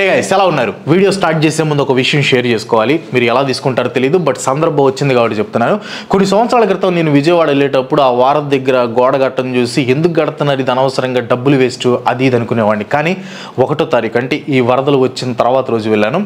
Hey guys ఎలా ఉన్నారు? Video start చేసే ముందు ఒక విషయం షేర్ చేసుకోవాలి. మీరు ఎలా తీసుకుంటారో తెలియదు, బట్ సందర్భం వచ్చింది కాబట్టి చెప్తున్నాను. కొన్ని సంవత్సరాల క్రితం నేను విజయవాడ వెళ్ళేటప్పుడు ఆ వారం దగ్గర గోడ గట్టను చూసి ఎందుకు గడుతున్నారు, ఇది అనవసరంగా డబ్బులు వేస్ట్ అది ఇది అనుకునేవాడిని. కానీ 1వ తారీఖు అంటే ఈ వరదలు వచ్చిన తర్వాత రోజు వెళ్ళాను.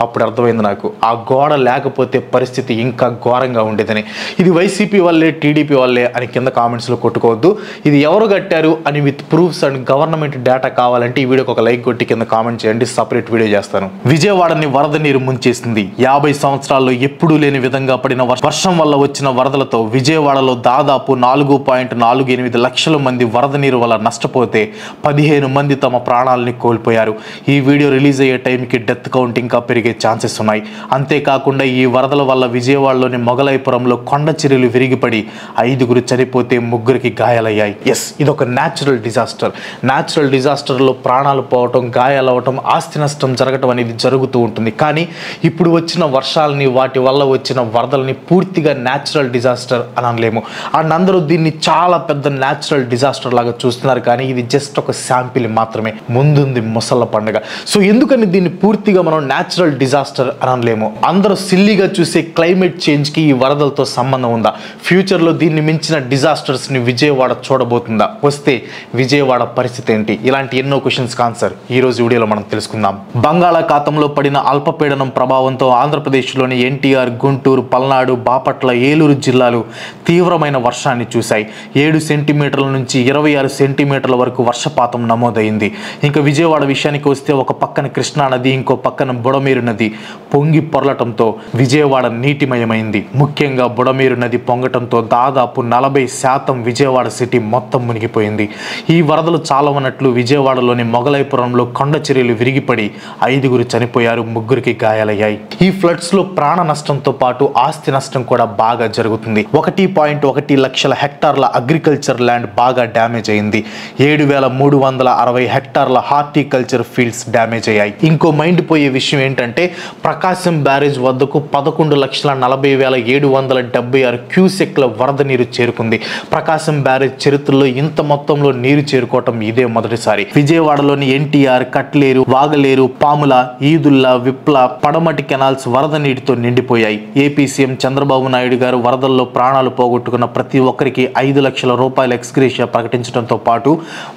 అప్పుడు అర్థమైంది నాకు ఆ గోడ లేకపోతే పరిస్థితి ఇంకా ఘోరంగా ఉండేదని. ఇది వైసీపీ వాళ్ళే టీడీపీ వాళ్ళే అని కింద కామెంట్స్లో కొట్టుకోవద్దు. ఇది ఎవరు కట్టారు అని with proofs and government data కావాలంటే ఈ వీడియోకి ఒక లైక్ కొట్టి కింద కామెంట్ చేయండి. సపరేట్ వీడియో చేస్తాను. విజయవాడని వరద నీరు ముంచేసింది. 50 సంవత్సరాల్లో ఎప్పుడూ లేని విధంగా పడిన వర్షం వల్ల వచ్చిన వరదలతో విజయవాడలో దాదాపు 4.48 లక్షల మంది వరద నీరు వల్ల నష్టపోతే 15 మంది తమ ప్రాణాలని కోల్పోయారు. ఈ వీడియో రిలీజ్ అయ్యే టైంకి డెత్ కౌంట్ ఇంకా పెరిగే ఛాన్సెస్ ఉన్నాయి. అంతేకాకుండా ఈ వరదల వల్ల విజయవాడలోని మొగలైపురంలో కొండ చర్యలు విరిగిపడి 5 చనిపోతే 3 గాయాలయ్యాయి. ఎస్, ఇదొక న్యాచురల్ డిజాస్టర్. న్యాచురల్ డిజాస్టర్లో ప్రాణాలు పోవటం, గాయాలవటం, ఆస్తి నష్టం జరగటం అనేది జరుగుతూ ఉంటుంది. కానీ ఇప్పుడు వచ్చిన వర్షాలని, వాటి వల్ల వచ్చిన వరదలని పూర్తిగా న్యాచురల్ డిజాస్టర్ అని అనలేము. అండ్ అందరూ దీన్ని చాలా పెద్ద న్యాచురల్ డిజాస్టర్ లాగా చూస్తున్నారు. కానీ ఇది జస్ట్ ఒక శాంపిల్ మాత్రమే. ముందుంది ముసళ్ళ పండుగ. సో ఎందుకని దీన్ని పూర్తిగా మనం న్యాచురల్ డిజాస్టర్ అని అనలేము? అందరూ సిల్లీగా చూసే క్లైమేట్ చేంజ్కి ఈ వరదలతో సంబంధం ఉందా? ఫ్యూచర్లో దీన్ని మించిన డిజాస్టర్స్ని విజయవాడ చూడబోతుందా? వస్తే విజయవాడ పరిస్థితి ఏంటి? ఇలాంటి ఎన్నో క్వశ్చన్స్ ఆన్సర్ ఈ రోజు వీడియోలో మనం తెలుసుకుందాం. బంగాళాఖాతంలో పడిన అల్పపీడనం ప్రభావంతో ఆంధ్రప్రదేశ్లోని ఎన్టీఆర్, గుంటూరు, పల్నాడు, బాపట్ల, ఏలూరు జిల్లాలు తీవ్రమైన వర్షాన్ని చూశాయి. 7 సెంటీమీటర్ల నుంచి 26 సెంటీమీటర్ల వరకు వర్షపాతం నమోదైంది. ఇంకా విజయవాడ విషయానికి వస్తే ఒక పక్కన కృష్ణా నది, ఇంకో పక్కన బుడమేరు నది పొంగి పొరలటంతో విజయవాడ నీటిమయమైంది. ముఖ్యంగా బుడమేరు నది పొంగటంతో దాదాపు 40% విజయవాడ సిటీ మొత్తం మునిగిపోయింది. ఈ వరదలు చాలవనట్లు విజయవాడలోని మొగలైపురంలో కొండ చర్యలు విరిగిపడి 5 చనిపోయారు, 3 గాయాలయ్యాయి. ఈ ఫ్లడ్స్ లో ప్రాణ నష్టంతో పాటు ఆస్తి నష్టం కూడా బాగా జరుగుతుంది. 1.1 లక్షల హెక్టార్ల అగ్రికల్చర్ ల్యాండ్ బాగా డ్యామేజ్ అయింది. 7,360 హెక్టార్ల హార్టికల్చర్ ఫీల్డ్స్ డ్యామేజ్ అయ్యాయి. ఇంకో మైండ్ పోయే విషయం ఏంటంటే ప్రకాశం బ్యారేజ్ వద్దకు 11,40,776 క్యూసెక్ల వరద నీరు చేరుకుంది. ప్రకాశం బ్యారేజ్ చరిత్రలో ఇంత మొత్తంలో నీరు చేరుకోవటం ఇదే మొదటిసారి. విజయవాడలోని ఎన్టీఆర్, కట్లేరు, వాగలేరు, పాముల, ఈదుల్లా, విప్ల, పడమటి కెనాల్స్ వరద నీటితో నిండిపోయాయి. ఏపీ సీఎం చంద్రబాబు నాయుడు గారు వరదల్లో ప్రాణాలు పోగొట్టుకున్న ప్రతి ఒక్కరికి 5 లక్షల రూపాయల ఎక్స్గ్రేషియా ప్రకటించడంతో పాటు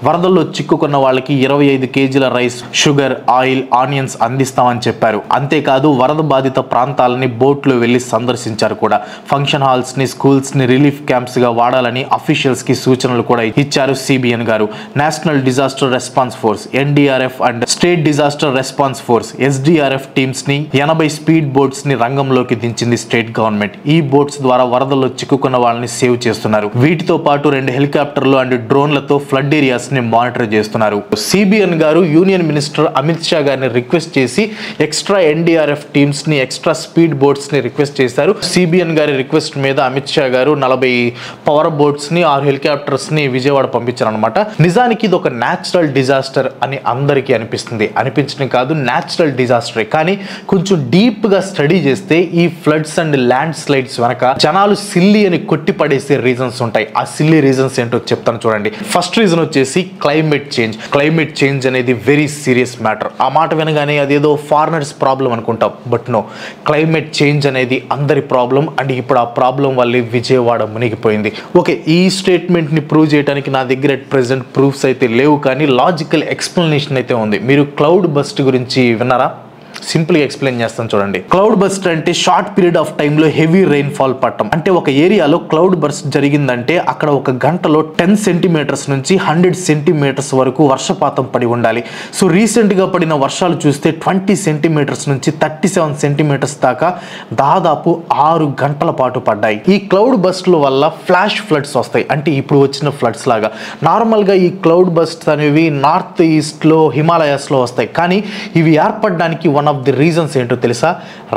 వరదల్లో చిక్కుకున్న వాళ్ళకి 25 కేజీల రైస్, షుగర్, ఆయిల్, ఆనియన్స్ అందిస్తామని చెప్పారు. అంతేకాదు వరద బాధిత ప్రాంతాలని బోట్లో వెళ్లి సందర్శించారు కూడా. ఫంక్షన్ హాల్స్ ని, స్కూల్స్ ని రిలీఫ్ క్యాంప్స్ గా వాడాలని అఫీషియల్స్ కి సూచనలు కూడా ఇచ్చారు సిబిఎన్ గారు. National disaster response force, NDRF and state disaster response force, SDRF teams ని 80 స్పీడ్ బోట్స్ ని రంగంలోకి దించింది స్టేట్ గవర్నమెంట్. ఈ బోట్స్ ద్వారా వరదల్లో చిక్కుకున్న వాళ్ళని సేవ్ చేస్తున్నారు. వీటితో పాటు 2 హెలికాప్టర్లు అండ్ డ్రోన్లతో ఫ్లడ్ ఏరియాస్ ని మానిటర్ చేస్తున్నారు. సిబిఎన్ గారు యూనియన్ మినిస్టర్ అమిత్ షా గారిని రిక్వెస్ట్ చేసి ఎక్స్ట్రా ఎన్డీఆర్ఎఫ్ టీమ్స్ ని, ఎక్స్ట్రా స్పీడ్ బోట్స్ ని రిక్వెస్ట్ చేశారు. సిబిఎన్ గారి రిక్వెస్ట్ మీద అమిత్ షా గారు 40 పవర్ బోట్స్ ని, 6 హెలికాప్టర్స్ ని విజయవాడ పంపించారనమాట. నిజానికి ఇది ఒక న్యాచురల్ డిజాస్టర్ అని అందరికీ అనిపించడం కాదు, న్యాచురల్ డిజాస్టరే. కానీ కొంచెం డీప్ గా స్టడీ చేస్తే ఈ ఫ్లడ్స్ అండ్ ల్యాండ్ స్లైడ్స్ వెనక జనాలు సిల్లీ అని కొట్టి పడేసే రీజన్స్ ఉంటాయి. ఆ సిల్లీ రీజన్స్ ఏంటో చెప్తాను చూడండి. ఫస్ట్ రీజన్ వచ్చేసి క్లైమేట్ చేంజ్. క్లైమేట్ చేంజ్ అనేది వెరీ సీరియస్ మ్యాటర్. ఆ మాట వినగానే అదేదో ఫారినర్స్ ప్రాబ్లం అనుకుంటాం, బట్ నో, క్లైమేట్ చేంజ్ అనేది అందరి ప్రాబ్లం. అండ్ ఇప్పుడు ఆ ప్రాబ్లం వల్లే విజయవాడ మునిగిపోయింది. ఓకే, ఈ స్టేట్మెంట్ ని ప్రూవ్ చేయడానికి నా దగ్గర అట్ ప్రెసెంట్ ప్రూఫ్స్ అయితే లేవు, కానీ లాజికల్ ఎక్స్ప్లెనేషన్ అయితే ఉంది. మీరు క్లౌడ్ బస్ట్ గురించి విన్నారా? సింపుల్గా ఎక్స్ప్లెయిన్ చేస్తాను చూడండి. క్లౌడ్ బస్ట్ అంటే షార్ట్ పీరియడ్ ఆఫ్ టైంలో హెవీ రెయిన్ ఫాల్ పడటం. అంటే ఒక ఏరియాలో క్లౌడ్ బస్ట్ జరిగిందంటే అక్కడ ఒక గంటలో 10 సెంటీమీటర్స్ నుంచి 100 సెంటీమీటర్స్ వరకు వర్షపాతం పడి ఉండాలి. సో రీసెంట్గా పడిన వర్షాలు చూస్తే 20 సెంటీమీటర్స్ నుంచి 37 సెంటీమీటర్స్ దాకా దాదాపు 6 గంటల పాటు పడ్డాయి. ఈ క్లౌడ్ బస్ట్ల వల్ల ఫ్లాష్ ఫ్లడ్స్ వస్తాయి. అంటే ఇప్పుడు వచ్చిన ఫ్లడ్స్ లాగా. నార్మల్గా ఈ క్లౌడ్ బస్ట్ అనేవి నార్త్ ఈస్ట్లో, హిమాలయాస్లో వస్తాయి. కానీ ఇవి ఏర్పడడానికి 1 వన్ ఆఫ్ ది రీజన్స్ ఏంటో తెలుసా?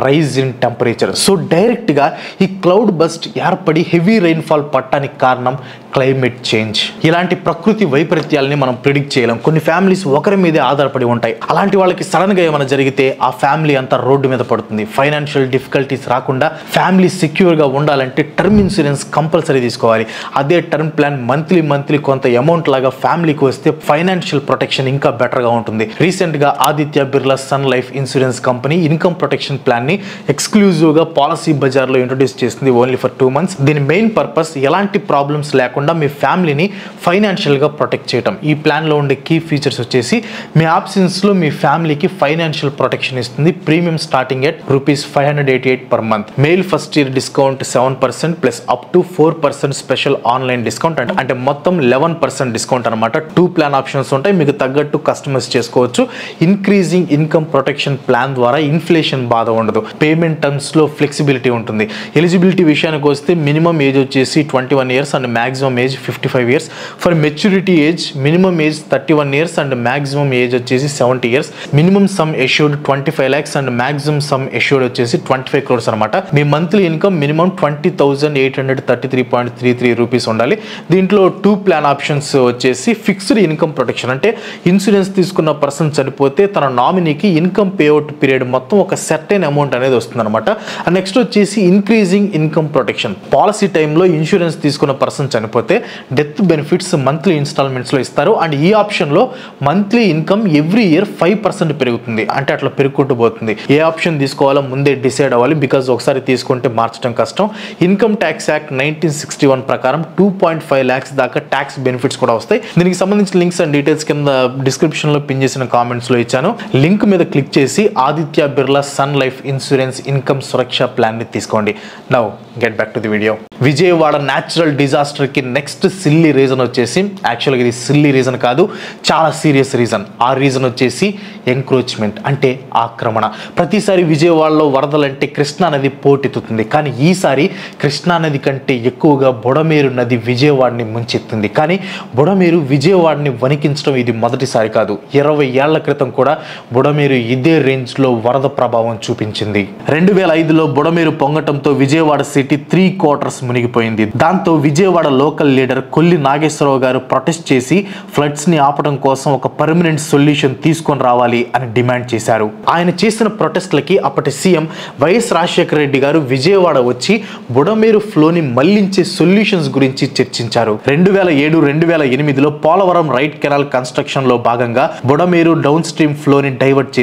Rise in temperature. సో డైరెక్ట్గా ఈ క్లౌడ్ బస్ట్ ఏర్పడి హెవీ రెయిన్ఫాల్ పట్టడానికి కారణం క్లైమేట్ చేంజ్. ఇలాంటి ప్రకృతి వైపరీత్యాలని మనం ప్రిడిక్ట్ చేయలేం. కొన్ని ఫ్యామిలీస్ ఒకరి మీదే ఆధారపడి ఉంటాయి. అలాంటి వాళ్ళకి సడన్గా ఏమైనా జరిగితే ఆ ఫ్యామిలీ అంతా రోడ్డు మీద పడుతుంది. ఫైనాన్షియల్ డిఫికల్టీస్ రాకుండా ఫ్యామిలీ సెక్యూర్గా ఉండాలంటే టర్మ్ ఇన్సూరెన్స్ కంపల్సరీ తీసుకోవాలి. అదే టర్మ్ ప్లాన్ మంత్లీ కొంత అమౌంట్ లాగా ఫ్యామిలీకి వస్తే ఫైనాన్షియల్ ప్రొటెక్షన్ ఇంకా బెటర్గా ఉంటుంది. రీసెంట్గా Aditya Birla Sun Life Insurance company income protection ప్లాన్ని ఎక్స్క్లూజివ్గా పాలసీ బజార్లో ఇంట్రొడ్యూస్ చేసింది ఓన్లీ ఫర్ 2 months. దీని మెయిన్ పర్పస్ ఎలాంటి ప్రాబ్లమ్స్ లేకుండా మీ ఫ్యామిలీని ఫైనాన్షియల్గా ప్రొటెక్ట్ చేయడం. ఈ ప్లాన్లో ఉండే కీ ఫీచర్స్ వచ్చేసి మీ ఆప్షన్స్లో మీ ఫ్యామిలీకి ఫైనాన్షియల్ ప్రొటెక్షన్ ఇస్తుంది. Premium starting at ₹588 per month. Mail first year discount 7% plus up to 4% special online discount అంటే మొత్తం 11% డిస్కౌంట్ అనమాట. 2 ప్లాన్ ఆప్షన్స్ ఉంటాయి. మీకు తగ్గట్టు కస్టమైజ్ చేసుకోవచ్చు. ఇంక్రీజింగ్ ఇన్కమ్ ప్రొటెక్షన్ ప్లాన్ ద్వారా ఇన్ఫ్లేషన్ బాధ ఉండదు. పేమెంట్ టర్మ్స్లో ఫ్లెక్సిబిలిటీ ఉంటుంది. ఎలిజిబిలిటీ విషయానికి వస్తే మినిమం ఏజ్ వచ్చేసి 21 years and maximum age 55 years. For maturity age minimum age 31 years and maximum age వచ్చేసి 70 years. Minimum some assured 25 lakhs and maximum some assured వచ్చేసి 25 crores అనమాట. మీ మంత్లీ ఇన్కమ్ మినిమం 20,833.33 రూపీస్ ఉండాలి. దీంట్లో 2 plan options వచ్చేసి fixed income protection అంటే insurance తీసుకున్న person చనిపోతే తన నామినీకి ఇన్కమ్ పేఅవుట్ పీరియడ్ మొత్తం ఒక సర్టెన్ అమౌంట్ అనేది వస్తుంది అనమాట. నెక్స్ట్ వచ్చేసి ఇంక్రీజింగ్ ఇన్కమ్ ప్రొటెక్షన్. పాలసీ టైంలో ఇన్సూరెన్స్ తీసుకున్న పర్సన్ చనిపోతే డెత్ బెనిఫిట్స్ మంత్లీ ఇన్స్టాల్మెంట్స్లో ఇస్తారు. అండ్ ఈ ఆప్షన్లో మంత్లీ ఇన్కమ్ ఎవ్రీ ఇయర్ 5% పెరుగుతుంది. అంటే అట్లా పెరుగుకుంటూ పోతుంది. ఏ ఆప్షన్ తీసుకోవాలో ముందే డిసైడ్ అవ్వాలి. బికాజ్ ఒకసారి తీసుకుంటే మార్చడం కష్టం. ఇన్కమ్ ట్యాక్స్ యాక్ట్ 1961 ప్రకారం 2.5 lakhs దాకా ట్యాక్స్ బెనిఫిట్స్ కూడా వస్తాయి. దీనికి సంబంధించిన లింక్స్ అండ్ డీటెయిల్స్ కింద డిస్క్రిప్షన్లో పిన్ చేసిన కామెంట్స్లో ఇచ్చాను. లింక్ మీద క్లిక్ చేసి Aditya Birla Sun Life Insurance income Suraksha ప్లాన్ని తీసుకోండి. Now get back to the video. Vijayawada natural డిజాస్టర్కి నెక్స్ట్ సిల్లీ రీజన్ వచ్చేసి, యాక్చువల్గా ఇది సిల్లీ రీజన్ కాదు, చాలా సీరియస్ రీజన్. ఆ రీజన్ వచ్చేసి ఎంక్రోచ్మెంట్ అంటే ఆక్రమణ. ప్రతిసారి విజయవాడలో వరదలంటే కృష్ణా నది పోటెత్తుతుంది. కానీ ఈసారి కృష్ణా నది కంటే ఎక్కువగా బుడమేరు నది విజయవాడని ముంచెత్తింది. కానీ బుడమేరు విజయవాడని వణికించడం ఇది మొదటిసారి కాదు. 20 ఏళ్ల క్రితం కూడా బుడమేరు ఇదే రేంజ్లో వరద ప్రభావం చూపించింది. 2005లో బుడమేరు పొంగటంతో విజయవాడ సిటీ 3/4 మునిగిపోయింది. దాంతో విజయవాడ లోకల్ లీడర్ కొల్లి నాగేశ్వరరావు గారు ప్రొటెస్ట్ చేసి ఫ్లడ్స్ ని ఆపడం కోసం ఒక పర్మనెంట్ సొల్యూషన్ తీసుకొని రావాలి అని డిమాండ్ చేశారు. ఆయన చేసిన ప్రొటెస్ట్లకి అప్పటి సీఎం వైఎస్ రాజశేఖర రెడ్డి గారు విజయవాడ వచ్చి బుడమేరు ఫ్లోని మళ్లించే సొల్యూషన్స్ గురించి చర్చించారు. 2007-2008లో పోలవరం రైట్ కెనాల్ కన్స్ట్రక్షన్ లో భాగంగా బుడమేరు డౌన్ స్ట్రీమ్ ఫ్లోని డైవర్ట్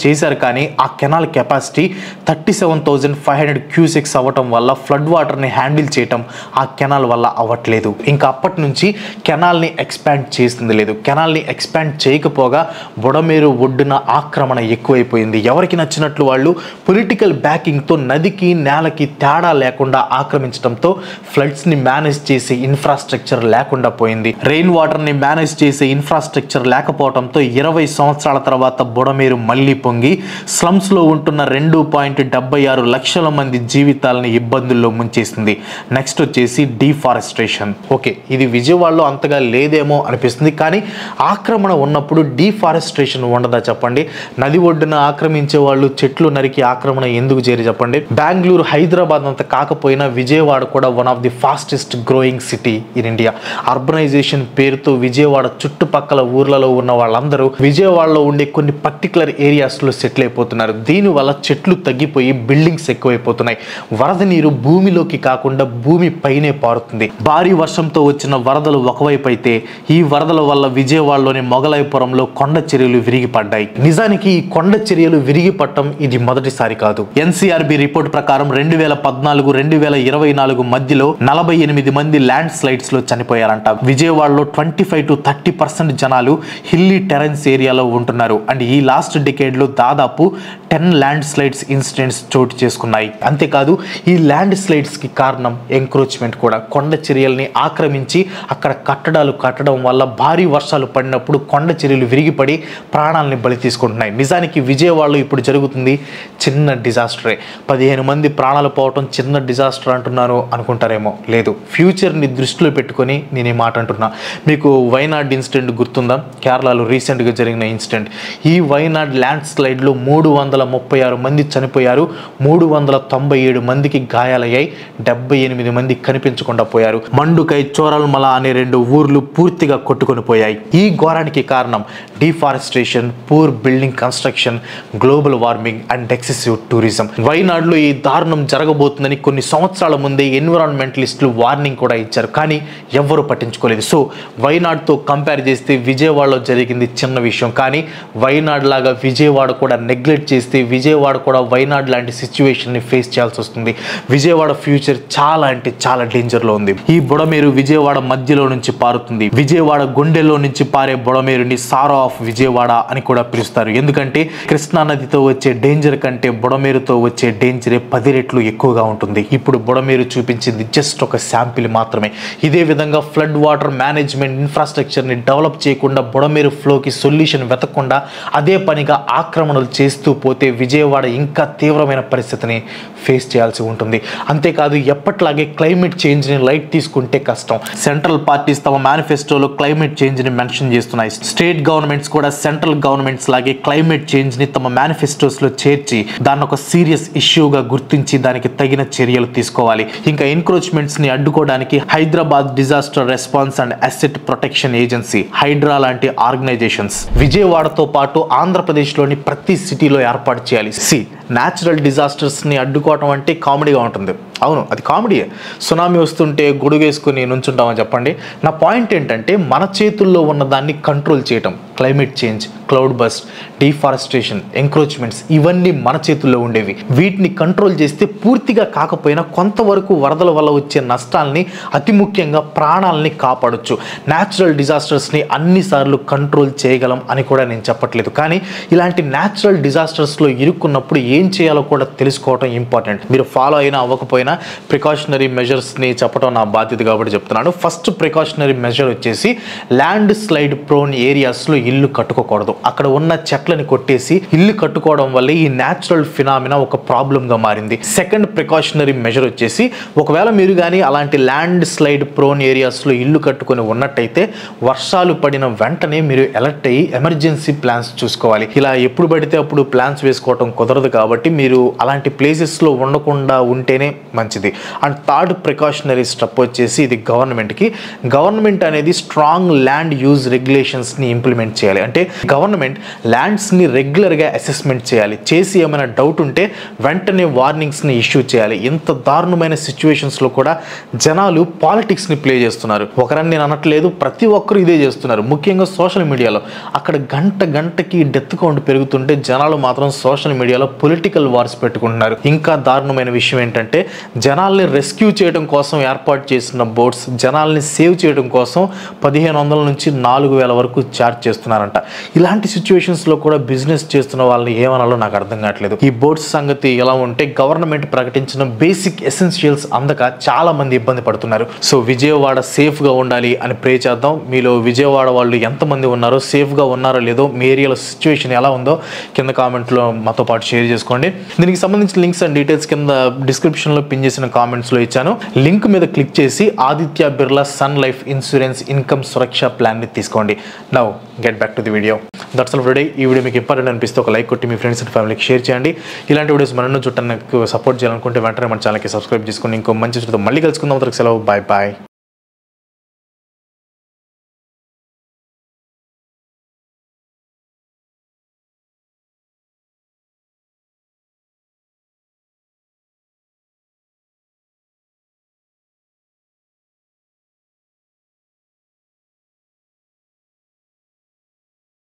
చేశారు కానీ ఆ కెనాల్ కెపాసిటీ 37,500 క్యూసెక్స్ అవ్వటం వల్ల ఫ్లడ్ వాటర్ ని హ్యాండిల్ చేయటం ఆ కెనాల్ వల్ల అవ్వట్లేదు. ఇంకా అప్పటి నుంచి కెనాల్ ని ఎక్స్పాండ్ చేసింది లేదు. కెనాల్ ని ఎక్స్పాండ్ చేయకపోగా బుడమేరు ఒడ్డున ఆక్రమణ ఎక్కువైపోయింది. ఎవరికి నచ్చినట్లు వాళ్ళు పొలిటికల్ బ్యాకింగ్ తో నదికి నేలకి తేడా లేకుండా ఆక్రమించడంతో ఫ్లడ్స్ ని మేనేజ్ చేసే ఇన్ఫ్రాస్ట్రక్చర్ లేకుండా పోయింది. రెయిన్ వాటర్ ని మేనేజ్ చేసే ఇన్ఫ్రాస్ట్రక్చర్ లేకపోవడంతో 20 సంవత్సరాల తర్వాత బుడమేరు మళ్లీ పొంగి స్లమ్స్ లో ఉంటున్న 2.76 లక్షల మంది జీవితాలని ఇబ్బందుల్లో ముంచేసింది. నెక్స్ట్ వచ్చేసి డీఫారెస్ట్రేషన్. ఓకే, ఇది విజయవాడలో అంతగా లేదేమో అనిపిస్తుంది. కానీ ఆక్రమణ ఉన్నప్పుడు డీఫారెస్ట్రేషన్ ఉండదా చెప్పండి? నది ఒడ్డున ఆక్రమించే వాళ్ళు చెట్లు నరికి ఆక్రమణ ఎందుకు చేరి చెప్పండి? బెంగళూరు, హైదరాబాద్ అంత కాకపోయినా విజయవాడ కూడా one of the fastest growing city in India. Urbanization పేరుతో విజయవాడ చుట్టుపక్కల ఊర్లలో ఉన్న వాళ్ళందరూ విజయవాడలో ఉండే కొన్ని పర్టికులర్ ఏరియాస్లో సెటిల్ అయిపోతున్నారు. దీనివల్ల చెట్లు తగ్గిపోయి బిల్డింగ్స్ ఎక్కువైపోతున్నాయి. వరద నీరు భూమిలోకి కాకుండా భూమి పైనే పారుతుంది. భారీ వర్షంతో వచ్చిన వరదలు ఒకవైపు అయితే ఈ వరదల వల్ల విజయవాడలోని మొగలాయిపురంలో కొండ చర్యలు విరిగిపడ్డాయి. నిజానికి ఈ కొండ చర్యలు విరిగిపడటం ఇది మొదటిసారి కాదు. ఎన్సీఆర్బీ రిపోర్ట్ ప్రకారం 2014-2024 మధ్యలో 48 మంది ల్యాండ్ స్లైడ్స్ లో చనిపోయారంట. విజయవాడలో 25-30% జనాలు హిల్లీ టెరెన్స్ ఏరియాలో ఉంటున్నారు. అండ్ ఈ లాస్ట్ డికేడ్ లో దాదాపు 10 ల్యాండ్ స్లైడ్స్ ఇన్సిడెంట్స్ చోటు చేసుకున్నాయి. అంతేకాదు ఈ ల్యాండ్ స్లైడ్స్ కి కారణం ఎంక్రోచ్మెంట్ కూడా. కొండ చర్యల్ని ఆక్రమించి అక్కడ కట్టడాలు కట్టడం వల్ల భారీ వర్షాలు పడినప్పుడు కొండ చర్యలు విరిగిపడి ప్రాణాలని బలి తీసుకుంటున్నాయి. నిజానికి విజయవాడలో ఇప్పుడు జరుగుతుంది చిన్న డిజాస్టరే. 15 మంది ప్రాణాలు పోవటం చిన్న డిజాస్టర్ అంటున్నాను అనుకుంటారేమో, లేదు, ఫ్యూచర్ని దృష్టిలో పెట్టుకొని నేను ఈ మాట అంటున్నా. మీకు వైనాడ్ ఇన్సిడెంట్ గుర్తుందా? కేరళలో రీసెంట్గా జరిగిన ఇన్సిడెంట్. ఈ వైనాడ్ ల్యాండ్ స్లైడ్లో 336 మంది చనిపోయారు, 397 మందికి గాయాలయ్యాయి, 78 మంది కనిపించకుండా పోయారు. మండుకై, చోరల్మల అనే 2 ఊర్లు పూర్తిగా కొట్టుకొని పోయాయి. ఈ ఘోరానికి కారణం deforestation, poor building construction, global warming and excessive tourism. వైనాడ్లో ఈ దారుణం జరగబోతుందని కొన్ని సంవత్సరాల ముందే ఎన్విరాన్మెంటలిస్టులు వార్నింగ్ కూడా ఇచ్చారు, కానీ ఎవ్వరూ పట్టించుకోలేదు. సో వైనాడ్తో కంపేర్ చేస్తే విజయవాడలో జరిగింది చిన్న విషయం, కానీ వైనాడ్ లాగా విజయవాడ కూడా నెగ్లెక్ట్ చేస్తే విజయవాడ కూడా వైనాడ్ లాంటి సిచ్యువేషన్ని ఫేస్ చేయాల్సి వస్తుంది. విజయవాడ ఫ్యూచర్ చాలా అంటే చాలా డేంజర్లో ఉంది. ఈ బుడమేరు విజయవాడ మధ్యలో నుంచి పారుతుంది. విజయవాడ గుండెల్లో నుంచి పారే బుడమేరుని సారో ఆఫ్ విజయవాడ అని కూడా పిలుస్తారు. ఎందుకంటే కృష్ణా నదితో వచ్చే డేంజర్ కంటే బుడమేరుతో వచ్చే డేంజరే 10 రెట్లు ఎక్కువగా ఉంటుంది. ఇప్పుడు బుడమేరు చూపించింది జస్ట్ ఒక శాంపిల్ మాత్రమే. ఇదే విధంగా ఫ్లడ్ వాటర్ మేనేజ్మెంట్ ఇన్ఫ్రాస్ట్రక్చర్ని డెవలప్ చేయకుండా, బుడమేరు ఫ్లోకి సొల్యూషన్ వెతకకుండా అదే పనిగా ఆక్రమణలు చేస్తూ పోతే విజయవాడ ఇంకా తీవ్రమైన పరిస్థితిని ఫేస్ చేయాల్సి ఉంటుంది. అంతేకాదు, ఎప్పట్లాగే క్లైమేట్ చేంజ్ని లైట్ తీసుకుంటే కష్టం. సెంట్రల్ పార్టీస్ తమ మేనిఫెస్టోలో క్లైమేట్ చేంజ్ని మెన్షన్ చేస్తున్నాయి. స్టేట్ గవర్నమెంట్స్ కూడా సెంట్రల్ గవర్నమెంట్స్ లాగే క్లైమేట్ చేంజ్ని తమ మేనిఫెస్టోస్లో చేర్చి దాన్ని ఒక సీరియస్ ఇష్యూగా గుర్తించి దానికి తగిన చర్యలు తీసుకోవాలి. ఇంకా ఎన్క్రోచ్మెంట్స్ని అడ్డుకోవడానికి Hyderabad disaster response and asset protection agency, HYDRAA లాంటి ఆర్గనైజేషన్స్ విజయవాడతో పాటు ఆంధ్రప్రదేశ్లోని ప్రతి సిటీలో ఏర్పాటు చేయాలి. న్యాచురల్ డిజాస్టర్స్ని అడ్డుకోవటం అంటే కామెడీగా ఉంటుంది. అవును, అది కామెడీయే. సునామీ వస్తుంటే గొడుగేసుకుని నుంచుంటామని చెప్పండి. నా పాయింట్ ఏంటంటే మన చేతుల్లో ఉన్న దాన్ని కంట్రోల్ చేయటం. Climate change, cloud bust, deforestation, encroachments ఇవన్నీ మన చేతుల్లో ఉండేవి. వీటిని కంట్రోల్ చేస్తే పూర్తిగా కాకపోయినా కొంతవరకు వరదల వల్ల వచ్చే నష్టాలని, అతి ముఖ్యంగా ప్రాణాలని కాపాడొచ్చు. న్యాచురల్ డిజాస్టర్స్ని అన్నిసార్లు కంట్రోల్ చేయగలం అని కూడా నేను చెప్పట్లేదు, కానీ ఇలాంటి న్యాచురల్ డిజాస్టర్స్లో ఇరుక్కున్నప్పుడు ఏం చేయాలో కూడా తెలుసుకోవటం ఇంపార్టెంట్. మీరు ఫాలో అయినా అవ్వకపోయినా ప్రికాషనరీ మెజర్స్ని చెప్పడం నా బాధ్యత కాబట్టి చెప్తున్నాను. ఫస్ట్ ప్రికాషనరీ మెజర్ వచ్చేసి ల్యాండ్ స్లైడ్ ప్రోన్ ఏరియాస్లో ఇల్లు కట్టుకోకూడదు. అక్కడ ఉన్న చెట్లని కొట్టేసి ఇల్లు కట్టుకోవడం వల్ల ఈ న్యాచురల్ ఫినామినా ఒక ప్రాబ్లంగా మారింది. సెకండ్ ప్రికాషనరీ మెజర్ వచ్చేసి ఒకవేళ మీరు కానీ అలాంటి ల్యాండ్ స్లైడ్ ప్రోన్ ఏరియాస్లో ఇల్లు కట్టుకొని ఉన్నట్టయితే వర్షాలు పడిన వెంటనే మీరు అలర్ట్ అయ్యి ఎమర్జెన్సీ ప్లాన్స్ చూసుకోవాలి. ఇలా ఎప్పుడు పడితే అప్పుడు ప్లాన్స్ వేసుకోవడం కుదరదు కాబట్టి మీరు అలాంటి ప్లేసెస్లో ఉండకుండా ఉంటేనే మంచిది. అండ్ థర్డ్ ప్రికాషనరీ స్టెప్ వచ్చేసి ఇది గవర్నమెంట్ అనేది స్ట్రాంగ్ ల్యాండ్ యూజ్ రెగ్యులేషన్స్ని ఇంప్లిమెంట్ చేయాలి. అంటే గవర్నమెంట్ ల్యాండ్స్ని రెగ్యులర్గా అసెస్మెంట్ చేయాలి. చేసి ఏమైనా డౌట్ ఉంటే వెంటనే వార్నింగ్స్ని ఇష్యూ చేయాలి. ఇంత దారుణమైన సిచ్యువేషన్స్లో కూడా జనాలు పాలిటిక్స్ని ప్లే చేస్తున్నారు. ఒకరని నేను అనట్లేదు, ప్రతి ఒక్కరు ఇదే చేస్తున్నారు. ముఖ్యంగా సోషల్ మీడియాలో అక్కడ గంటకి డెత్ కౌంట్ పెరుగుతుంటే జనాలు మాత్రం సోషల్ మీడియాలో పొలిటికల్ వార్స్ పెట్టుకుంటున్నారు. ఇంకా దారుణమైన విషయం ఏంటంటే జనాల్ని రెస్క్యూ చేయడం కోసం ఏర్పాటు చేసిన బోట్స్ జనాల్ని సేవ్ చేయడం కోసం 1500 నుంచి 4000 వరకు ఛార్జ్ చేస్తున్నారంట. ఇలాంటి సిచ్యువేషన్స్లో కూడా బిజినెస్ చేస్తున్న వాళ్ళని ఏమనాలో నాకు అర్థం కావట్లేదు. ఈ బోట్స్ సంగతి ఎలా ఉంటే గవర్నమెంట్ ప్రకటించిన బేసిక్ ఎసెన్షియల్స్ అందక చాలా మంది ఇబ్బంది పడుతున్నారు. సో విజయవాడ సేఫ్గా ఉండాలి అని ప్రే చేద్దాం. మీలో విజయవాడ వాళ్ళు ఎంతమంది ఉన్నారో, సేఫ్గా ఉన్నారో లేదో, మీ ఏరియాలో సిచ్యువేషన్ ఎలా ఉందో కింద కామెంట్లో మాతో పాటు షేర్ చేసుకోండి. దీనికి సంబంధించిన లింక్స్ అండ్ డీటెయిల్స్ కింద డిస్క్రిప్షన్లో పిన్ చేసిన కామెంట్స్లో ఇచ్చాను. లింక్ మీద క్లిక్ చేసి Aditya Birla Sun Life Insurance income Suraksha ప్లాన్ని తీసుకోండి. Now get back to the video. That's all for today. ఈ వీడియో మీకు ఇంపార్టెంట్ అనిపిస్తే ఒక లైక్ కొట్టి మీ ఫ్రెండ్స్ అండ్ ఫ్యామిలీకి షేర్ చేయండి. ఇలాంటి వీడియోస్ మరెన్నో చుట్టానికి సపోర్ట్ చేయాలనుకుంటే వెంటనే మన ఛానల్కి సబ్స్క్రైబ్ చేసుకుని ఇంకో మంచి మళ్ళీ కలుసుకుందాం. సెలవు. Bye bye.